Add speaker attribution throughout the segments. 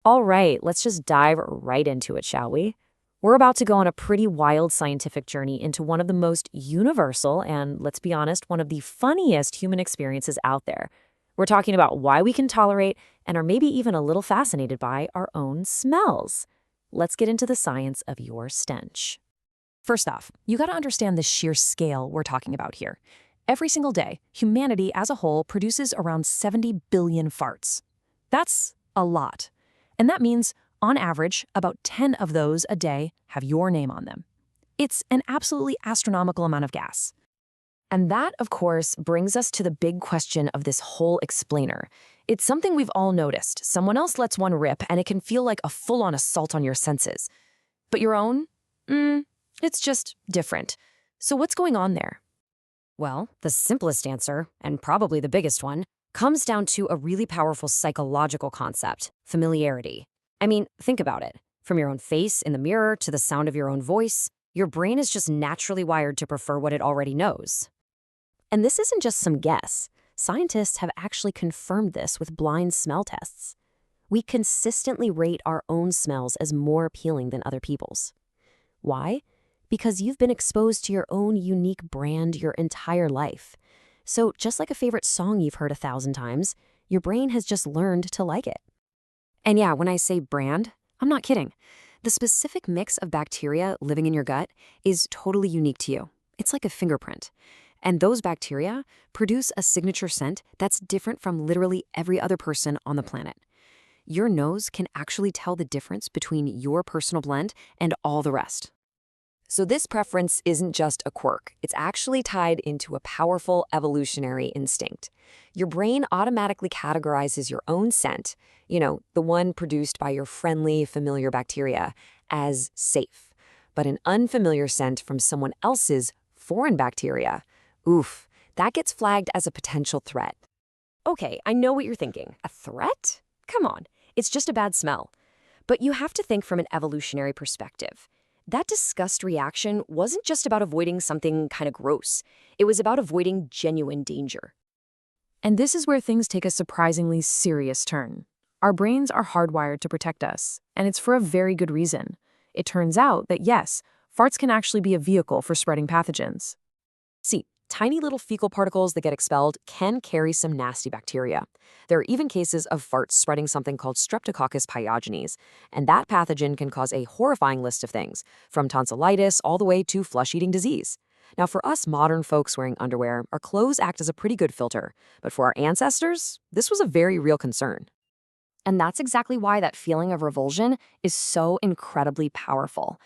Speaker 1: All right, let's just dive right into it, shall we? We're about to go on a pretty wild scientific journey into one of the most universal and, let's be honest, one of the funniest human experiences out there. We're talking about why we can tolerate and are maybe even a little fascinated by our own smells. Let's get into the science of your stench.
Speaker 2: First off, you gotta understand the sheer scale we're talking about here. Every single day, humanity as a whole produces around 70 billion farts. That's a lot. And that means, on average, about 10 of those a day have your name on them. It's an absolutely astronomical amount of gas.
Speaker 1: And that, of course, brings us to the big question of this whole explainer. It's something we've all noticed. Someone else lets one rip, and it can feel like a full-on assault on your senses. But your own? It's just different. So what's going on there? Well, the simplest answer, and probably the biggest one, comes down to a really powerful psychological concept: familiarity. I mean, think about it. From your own face in the mirror to the sound of your own voice, your brain is just naturally wired to prefer what it already knows. And this isn't just some guess. Scientists have actually confirmed this with blind smell tests. We consistently rate our own smells as more appealing than other people's. Why? Because you've been exposed to your own unique brand your entire life. So just like a favorite song you've heard 1,000 times, your brain has just learned to like it. And yeah, when I say brand, I'm not kidding. The specific mix of bacteria living in your gut is totally unique to you. It's like a fingerprint. And those bacteria produce a signature scent that's different from literally every other person on the planet. Your nose can actually tell the difference between your personal blend and all the rest. So this preference isn't just a quirk. It's actually tied into a powerful evolutionary instinct. Your brain automatically categorizes your own scent, the one produced by your friendly, familiar bacteria, as safe. But an unfamiliar scent from someone else's foreign bacteria, oof, that gets flagged as a potential threat. Okay, I know what you're thinking. A threat? Come on, it's just a bad smell. But you have to think from an evolutionary perspective. That disgust reaction wasn't just about avoiding something kind of gross. It was about avoiding genuine danger.
Speaker 2: And this is where things take a surprisingly serious turn. Our brains are hardwired to protect us, and it's for a very good reason. It turns out that yes, farts can actually be a vehicle for spreading pathogens.
Speaker 1: See, tiny little fecal particles that get expelled can carry some nasty bacteria. There are even cases of farts spreading something called Streptococcus pyogenes, and that pathogen can cause a horrifying list of things, from tonsillitis all the way to flesh-eating disease. Now, for us modern folks wearing underwear, our clothes act as a pretty good filter, but for our ancestors, this was a very real concern. And that's exactly why that feeling of revulsion is so incredibly powerful.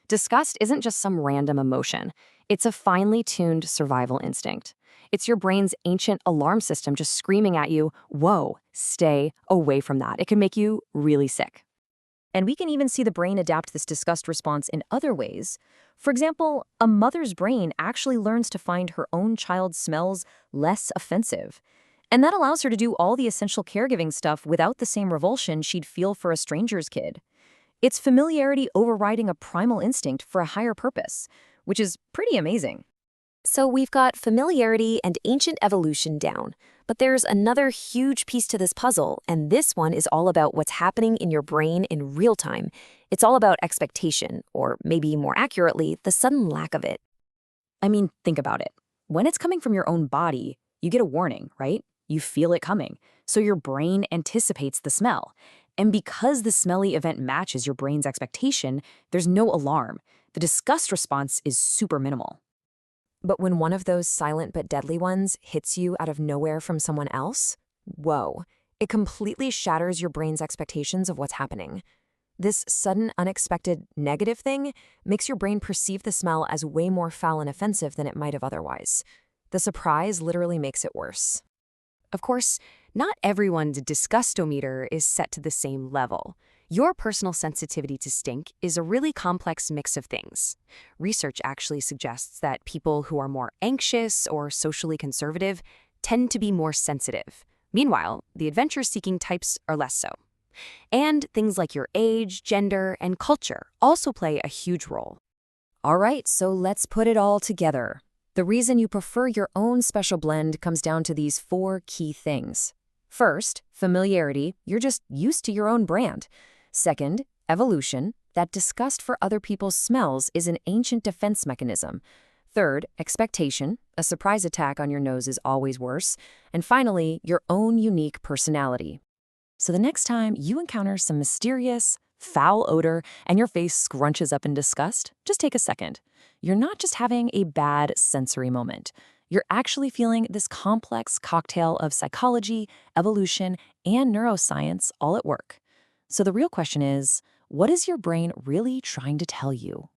Speaker 1: Disgust isn't just some random emotion. It's a finely tuned survival instinct. It's your brain's ancient alarm system just screaming at you, whoa, stay away from that. It can make you really sick. And we can even see the brain adapt this disgust response in other ways. For example, a mother's brain actually learns to find her own child's smells less offensive. And that allows her to do all the essential caregiving stuff without the same revulsion she'd feel for a stranger's kid. It's familiarity overriding a primal instinct for a higher purpose, which is pretty amazing. So we've got familiarity and ancient evolution down, but there's another huge piece to this puzzle, and this one is all about what's happening in your brain in real time. It's all about expectation, or maybe more accurately, the sudden lack of it. I mean, think about it. When it's coming from your own body, you get a warning, right? You feel it coming, so your brain anticipates the smell. And because the smelly event matches your brain's expectation, there's no alarm. The disgust response is super minimal. But when one of those silent but deadly ones hits you out of nowhere from someone else, whoa, it completely shatters your brain's expectations of what's happening. This sudden, unexpected negative thing makes your brain perceive the smell as way more foul and offensive than it might have otherwise. The surprise literally makes it worse. Of course, not everyone's disgustometer is set to the same level. Your personal sensitivity to stink is a really complex mix of things. Research actually suggests that people who are more anxious or socially conservative tend to be more sensitive. Meanwhile, the adventure-seeking types are less so. And things like your age, gender, and culture also play a huge role. All right, so let's put it all together. The reason you prefer your own special blend comes down to these 4 key things. First, familiarity, you're just used to your own brand. Second, evolution, that disgust for other people's smells is an ancient defense mechanism. Third, expectation, a surprise attack on your nose is always worse. And finally, your own unique personality.
Speaker 2: So the next time you encounter some mysterious, foul odor and your face scrunches up in disgust, just take a second. You're not just having a bad sensory moment. You're actually feeling this complex cocktail of psychology, evolution, and neuroscience all at work. So the real question is, what is your brain really trying to tell you?